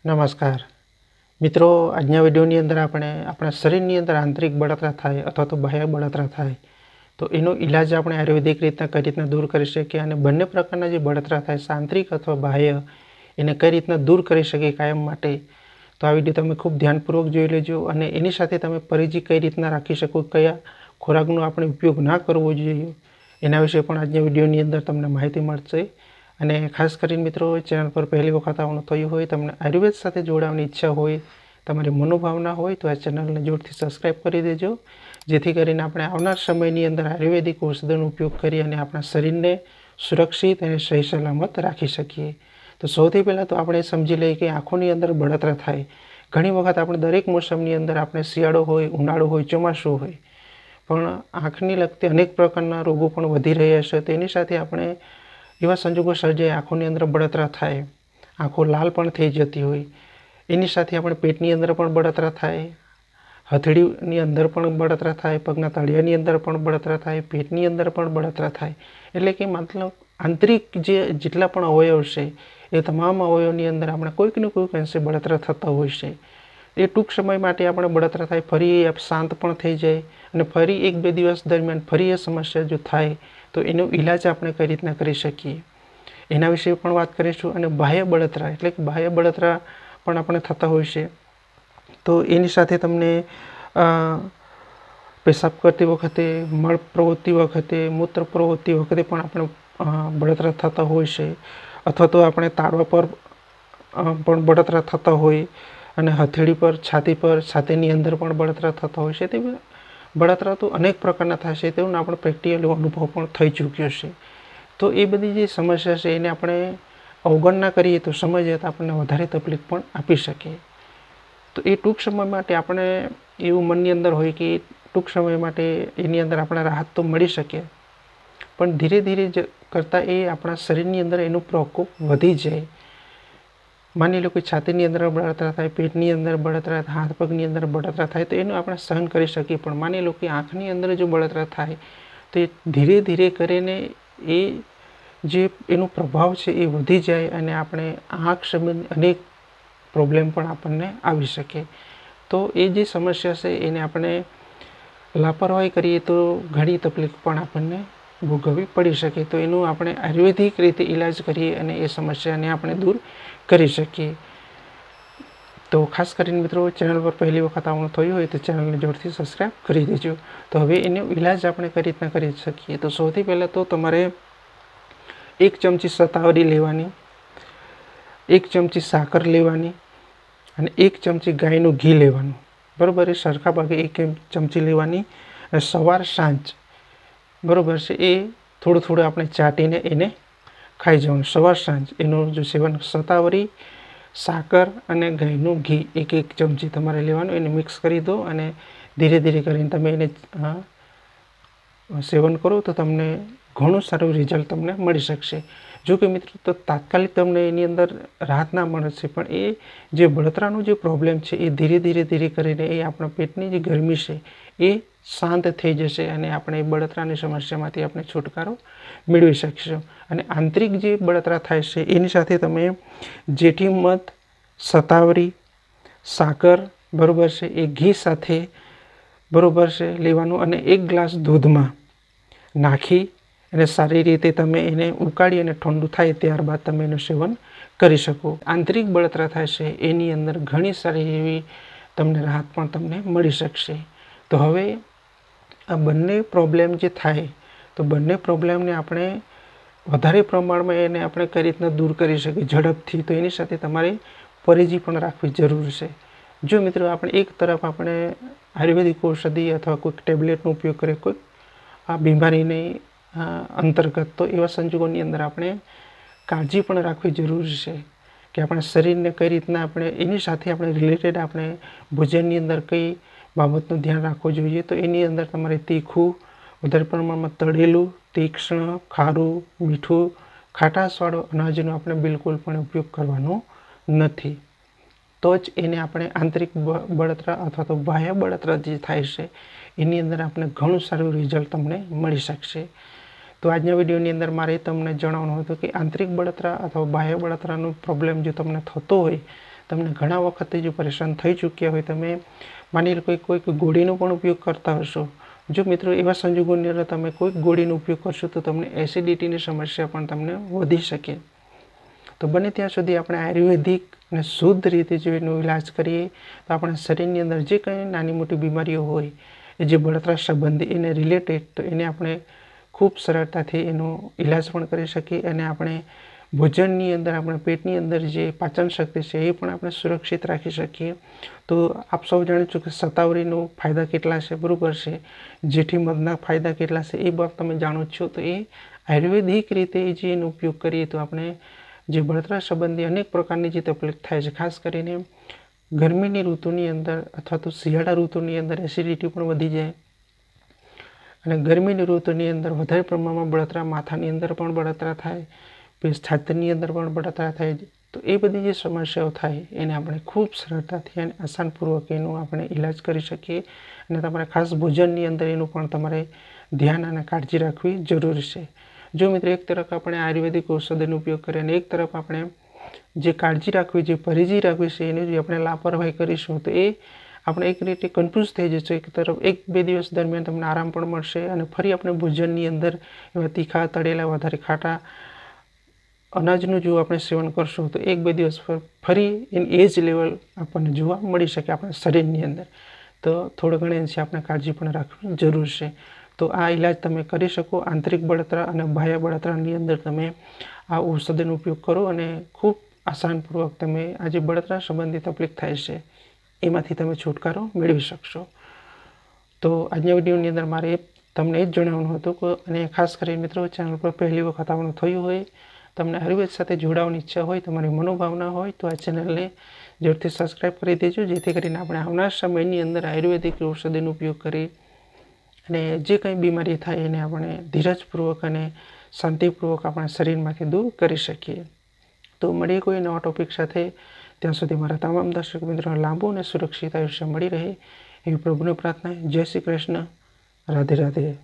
નમસ્કાર મિત્રો, આજના વિડીયોની અંદર આપણે આપણા શરીરની અંદર આંતરિક બળતરા થાય અથવા તો બાહ્ય બળતરા થાય તો એનો ઈલાજ આપણે આયુર્વેદિક રીતના કઈ રીતના દૂર કરી શકીએ અને બંને પ્રકારના જે બળતરા થાય છે આંતરિક અથવા બાહ્ય એને કઈ રીતના દૂર કરી શકીએ કાયમ માટે. તો આ વિડીયો તમે ખૂબ ધ્યાનપૂર્વક જોઈ લેજો અને એની સાથે તમે પરેજી કઈ રીતના રાખી શકો, કયા ખોરાકનો આપણે ઉપયોગ ના કરવો જોઈએ એના વિશે પણ આજના વિડીયોની અંદર તમને માહિતી મળશે. અને ખાસ કરીને મિત્રો, ચેનલ પર પહેલી વખત આવવાનું થયું હોય, તમને આયુર્વેદ સાથે જોડાવાની ઈચ્છા હોય, તમારી મનોભાવના હોય તો આ ચેનલને જોરથી સબસ્ક્રાઈબ કરી દેજો, જેથી કરીને આપણે આવનાર સમયની અંદર આયુર્વેદિક ઔષધોનો ઉપયોગ કરી અને આપણા શરીરને સુરક્ષિત અને સહી સલામત રાખી શકીએ. તો સૌથી પહેલાં તો આપણે સમજી લઈએ કે આંખોની અંદર બળતરા થાય. ઘણી વખત આપણે દરેક મોસમની અંદર આપણે શિયાળો હોય, ઉનાળો હોય, ચોમાસું હોય, પણ આંખની લગતી અનેક પ્રકારના રોગો પણ વધી રહ્યા છે. તેની સાથે આપણે એવા સંજોગો સર્જાય આંખોની અંદર બળતરા થાય, આંખો લાલ પણ થઈ જતી હોય. એની સાથે આપણે પેટની અંદર પણ બળતરા થાય, હથેળીની અંદર પણ બળતરા થાય, પગના તળિયાની અંદર પણ બળતરા થાય, પેટની અંદર પણ બળતરા થાય. એટલે કે મતલબ આંતરિક જેટલા પણ અવયવ છે એ તમામ અવયવની અંદર આપણે કોઈક ને કોઈક અંશે બળતરા થતા હોય છે. એ ટૂંક સમય માટે આપણે બળતરા થાય, ફરી એ શાંત પણ થઈ જાય અને ફરી 1-2 દિવસ દરમિયાન ફરી એ સમસ્યા જો થાય તો એનો ઈલાજ આપણે કઈ રીતના કરી શકીએ એના વિશે પણ વાત કરીશું. અને બાહ્ય બળતરા એટલે કે બાહ્ય બળતરા પણ આપણે થતા હોય છે. તો એની સાથે તમને પેશાબ કરતી વખતે, મળ પ્રવૃત્તિ વખતે, મૂત્ર પ્રવૃત્તિ વખતે પણ આપણે બળતરા થતા હોય છે. અથવા તો આપણે તાળવા પર પણ બળતરા થતા હોય અને હથેળી પર, છાતી પર, છાતીની અંદર પણ બળતરા થતા હોય છે. તે બળતરા તો અનેક પ્રકારના થાય છે, તેનો આપણે પ્રેક્ટિકલ અનુભવ પણ થઈ ચૂક્યો છે. તો એ બધી જે સમસ્યા છે એને આપણે અવગણના કરીએ તો સમય જતાં આપણને વધારે તકલીફ પણ આપી શકે. તો એ ટૂંક સમય માટે આપણે એવું મનની અંદર હોય કે ટૂંક સમય માટે એની અંદર આપણે રાહત તો મળી શકે, પણ ધીરે ધીરે કરતાં એ આપણા શરીરની અંદર એનો પ્રકોપ વધી જાય. માની લો કે છાતીની અંદર બળતરા થાય, પેટની અંદર બળતરા થાય, હાથ પગની અંદર બળતરા થાય તો એનું આપણે સહન કરી શકીએ. પણ માની લો કે આંખની અંદર જો બળતરા થાય તો એ ધીરે ધીરે કરીને એ જે એનો પ્રભાવ છે એ વધી જાય અને આપણે આંખ સંબંધી અનેક પ્રોબ્લેમ પણ આપણને આવી શકે. તો એ જે સમસ્યા છે એને આપણે લાપરવાહી કરીએ તો ઘણી તકલીફ પણ આપણને ભોગવવી પડી શકે. તો એનું આપણે આયુર્વેદિક રીતે ઈલાજ કરીએ અને એ સમસ્યાને આપણે દૂર કરી શકીએ. તો ખાસ કરીને મિત્રો, ચેનલ પર પહેલી વખત આવવાનું થયું હોય તો ચેનલને જોરથી સબસ્ક્રાઈબ કરી દેજો. તો હવે એનો ઈલાજ આપણે કઈ રીતના કરી શકીએ. તો સૌથી પહેલાં તો તમારે 1 ચમચી શતાવરી લેવાની, 1 ચમચી સાકર લેવાની અને 1 ચમચી ગાયનું ઘી લેવાનું. બરાબર, એ સરખા ભાગે 1 ચમચી લેવાની અને સવાર સાંજ બરાબર છે એ થોડું થોડું આપણે ચાટીને એને ખાઈ જવાનું. સવાર સાંજ એનું જો સેવન, શતાવરી, સાકર અને ગાયનું ઘી 1 ચમચી તમારે લેવાનું. એને મિક્સ કરી દો અને ધીરે ધીરે કરીને તમે એને સેવન કરો તો તમને ઘણું સારું રિઝલ્ટ તમને મળી શકશે. જો કે મિત્રો, તો તાત્કાલિક તમને એની અંદર રાહત ના મળશે, પણ એ જે બળતરાનો જે પ્રોબ્લેમ છે એ ધીરે ધીરે કરીને એ આપણા પેટની જે ગરમી છે એ શાંત થઈ જશે અને આપણે એ બળતરાની સમસ્યામાંથી આપણે છુટકારો મેળવી શકીશું. અને આંતરિક જે બળતરા થાય છે એની સાથે તમે જેઠી મધ, શતાવરી, સાકર બરાબર છે એ ઘી સાથે બરાબર છે લેવાનું અને 1 ગ્લાસ દૂધમાં નાખી અને સારી રીતે તમે એને ઉકાળી અને ઠંડુ થાય ત્યારબાદ તમે એનું સેવન કરી શકો. આંતરિક બળતરા થાય છે એની અંદર ઘણી સારી એવી તમને રાહત પણ તમને મળી શકશે. તો હવે આ બંને પ્રોબ્લેમ જે થાય તો બંને પ્રોબ્લેમને આપણે વધારે પ્રમાણમાં એને આપણે કઈ રીતના દૂર કરી શકીએ ઝડપથી, તો એની સાથે તમારે પરેજી પણ રાખવી જરૂર છે. જો મિત્રો આપણે એક તરફ આપણે આયુર્વેદિક ઔષધિ અથવા કોઈક ટેબ્લેટનો ઉપયોગ કરીએ કોઈક આ બીમારીની અંતર્ગત, તો એવા સંજોગોની અંદર આપણે કાળજી પણ રાખવી જરૂરી છે કે આપણા શરીરને કઈ રીતના આપણે એની સાથે આપણે રિલેટેડ આપણે ભોજનની અંદર કઈ બાબતનું ધ્યાન રાખવું જોઈએ. તો એની અંદર તમારે તીખું, વધારે પ્રમાણમાં તળેલું, તીક્ષ્ણ, ખારું, મીઠું, ખાટાશવાળો અનાજનો આપણે બિલકુલ પણ ઉપયોગ કરવાનો નથી. તો જ એને આપણે આંતરિક બળતરા અથવા તો બાહ્ય બળતરા જે થાય છે એની અંદર આપણે ઘણું સારું રિઝલ્ટ તમને મળી શકશે. તો આજના વિડીયોની અંદર મારે તમને જણાવવાનું હતું કે આંતરિક બળતરા અથવા બાહ્ય બળતરાનો પ્રોબ્લેમ જો તમને થતો હોય તમને ઘણા વખતથી જો પરેશાન થઈ ચૂક્યા હોય, તમે માની લો કોઈક ગોળીનો પણ ઉપયોગ કરતા હશો, જો મિત્રો એવા સંજોગોની અંદર તમે કોઈક ગોળીનો ઉપયોગ કરશો તો તમને એસિડિટીની સમસ્યા પણ તમને વધી શકે. તો બને ત્યાં સુધી આપણે આયુર્વેદિક અને શુદ્ધ રીતે જો એનો ઈલાજ કરીએ તો આપણા શરીરની અંદર જે કંઈ નાની મોટી બીમારીઓ હોય એ જે બળતરા સંબંધી એને રિલેટેડ, તો એને આપણે ખૂબ સરળતાથી એનો ઈલાજ પણ કરી શકીએ અને આપણે ભોજનની અંદર આપણા પેટની અંદર જે પાચન શક્તિ છે એ પણ આપણે સુરક્ષિત રાખી શકીએ. તો આપ સૌ જાણો છો કે શતાવરીનો ફાયદા કેટલા છે, બરાબર છે, જેઠી મધના ફાયદા કેટલા છે એ બાબત તમે જાણો છો. તો એ આયુર્વેદિક રીતે જે એનો ઉપયોગ કરીએ તો આપણે જે બળતરા સંબંધી અનેક પ્રકારની જે તકલીફ થાય છે, ખાસ કરીને ગરમીની ઋતુની અંદર અથવા તો શિયાળા ઋતુની અંદર એસિડિટી પણ વધી જાય અને ગરમીની ઋતુની અંદર વધારે પ્રમાણમાં બળતરા, માથાની અંદર પણ બળતરા થાય, પછી છાતીની અંદર પણ બળતરા થાય. તો એ બધી જે સમસ્યાઓ થાય એને આપણે ખૂબ સરળતાથી અને આસાનપૂર્વક એનો આપણે ઈલાજ કરી શકીએ અને તમારે ખાસ ભોજનની અંદર એનું પણ તમારે ધ્યાન અને કાળજી રાખવી જરૂરી છે. જો મિત્રો એક તરફ આપણે આયુર્વેદિક ઔષધિનો ઉપયોગ કરીએ અને એક તરફ આપણે જે કાળજી રાખવી, જે પરેજી રાખવી છે એની જો આપણે લાપરવાહી કરીશું તો એ આપણે એક રીતે કન્ફ્યુઝ થઈ જશે. એક તરફ 1-2 દિવસ દરમિયાન તમને આરામ પણ મળશે અને ફરી આપણે ભોજનની અંદર એવા તીખા, તળેલા, વધારે ખાટા અનાજનું જો આપણે સેવન કરશું તો 1-2 દિવસ ફરી એ જ લેવલ આપણને જોવા મળી શકે આપણા શરીરની અંદર. તો થોડું ઘણું એની આપણે કાળજી પણ રાખવી જરૂર છે. તો આ ઈલાજ તમે કરી શકો. આંતરિક બળતરા અને બાહ્ય બળતરાની અંદર તમે આ ઔષધિનો ઉપયોગ કરો અને ખૂબ આસાનપૂર્વક તમે આ જે બળતરા સંબંધી તકલીફ થાય છે એમાંથી તમે છુટકારો મેળવી શકશો. તો આજના વિડીયોની અંદર મારે તમને એ જ જણાવવાનું હતું કે અને ખાસ કરીને મિત્રો ચેનલ પર પહેલી વખત આવવાનું થયું હોય, તમને આયુર્વેદ સાથે જોડાવાની ઈચ્છા હોય, તમારી મનોભાવના હોય તો આ ચેનલને જરૂરથી સબસ્ક્રાઈબ કરી દેજો, જેથી કરીને આપણે આવનાર સમયની અંદર આયુર્વેદિક ઔષધિનો ઉપયોગ કરી અને જે કંઈ બીમારી થાય એને આપણે ધીરજપૂર્વક અને શાંતિપૂર્વક આપણા શરીરમાંથી દૂર કરી શકીએ. તો મળીએ કોઈ નવા ટોપિક સાથે. ત્યાં સુધી મારા તમામ દર્શક મિત્રો લાંબુ અને સુરક્ષિત આયુષ્ય મળી રહે એવી પ્રભુને પ્રાર્થના. જય શ્રી કૃષ્ણ. રાધે રાધે.